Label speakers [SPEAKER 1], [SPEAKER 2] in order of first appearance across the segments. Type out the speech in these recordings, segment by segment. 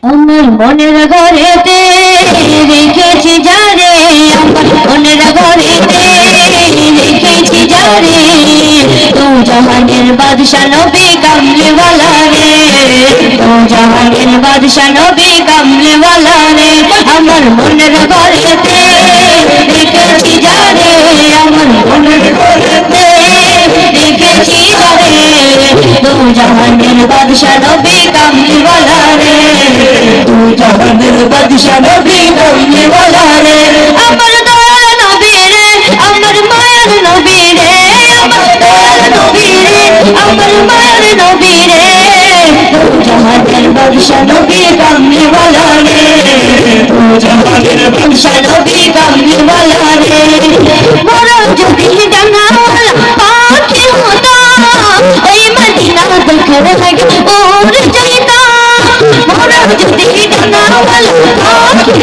[SPEAKER 1] আমার মনের ঘরেতে রেখেছি যারে, আমার মনের ঘরেতে রেখেছি যারে, তু জাহানের বাদশা নবী কামলিওয়ালা রে, তু জাহানের বাদশা নবী কামলিওয়ালা রে। আমার মনের ঘরেতে রেখেছি যারে, আমার মনের ঘরেতে রেখেছি যারে, তু জাহানের বাদশা নবী কামলিওয়ালা রে, তু জাহানের বাদশা নবী কামলিওয়ালা রে। আমার দয়াল নবী রে, আমার মায়ের নবী রে, আমার দয়াল নবী রে, আমার মায়ের নবী রে, তু জাহানের বাদশা নবী কামলিওয়ালা রে, তু জাহানের বাদশা নবী কামলিওয়ালা রে। মোরা যদি ডানাওয়ালা পাখি হতাম, ওই মদিনা দেখার লাগে উড় যাইতাম। মোরা যদি ডানাওয়ালা পাখি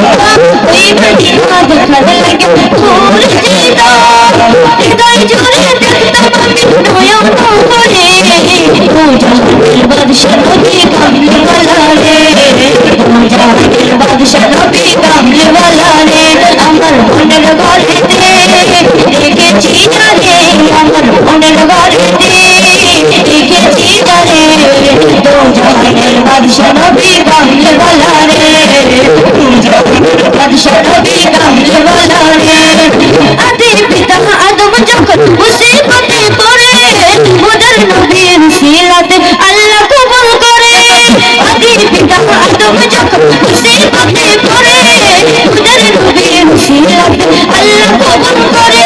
[SPEAKER 1] হতাম, ওই মদিনা দেখার লাগে উড় যাইতাম। হৃদয় জুড়ে দেখতাম আমি নয়ন ভরে, তু জাহানের বাদশা নবী কামলিওয়ালা রে, তু জাহানের বাদশা নবী কামলিওয়ালা রে। আমার মনের ঘরেতে রেখেছি যারে, আমার মনের ঘরেতে রেখেছি যারে, তু জাহানের বাদশা নবী কামলিওয়ালা রে, তু জাহানের বাদশা নবী কামলিওয়ালা রে। আদি পিতা আদম যখন মুসিবতে পড়ে, মুদার নবীর সিলাতে আল্লাহ কবুল করে। আদি পিতা আদম যখন মুসিবতে পড়ে, মুদার নবীর সিলাতে আল্লাহ কবুল করে।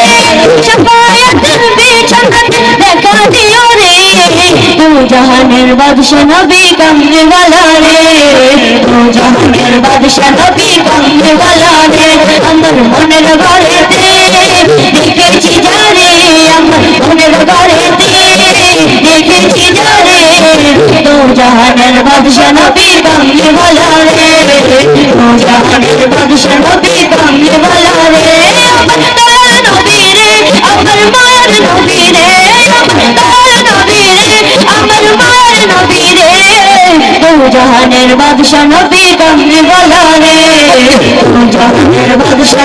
[SPEAKER 1] শাফায়াতের বিছানাতে দেখা দিও রে, তু জাহানের বাদশা নবী কামলিওয়ালা রে, তু জাহানের বাদশা নবী কামলিওয়ালা রে। আমার মনের ঘরেতে রেখেছি যারে, আমার মনের ঘরেতে রেখেছি যারে, তু জাহানের বাদশা নবী কামলিওয়ালা রে, তু জাহানের বাদশা নবী কামলিওয়ালা রে। আমার দয়াল নবী রে, আমার মায়ের নবী রে, আমার দয়াল নবী রে, আমার মায়ের নবী রে, তু জাহানের বাদশা নবী কামলিওয়ালা রে, তু জাহানের বাদশা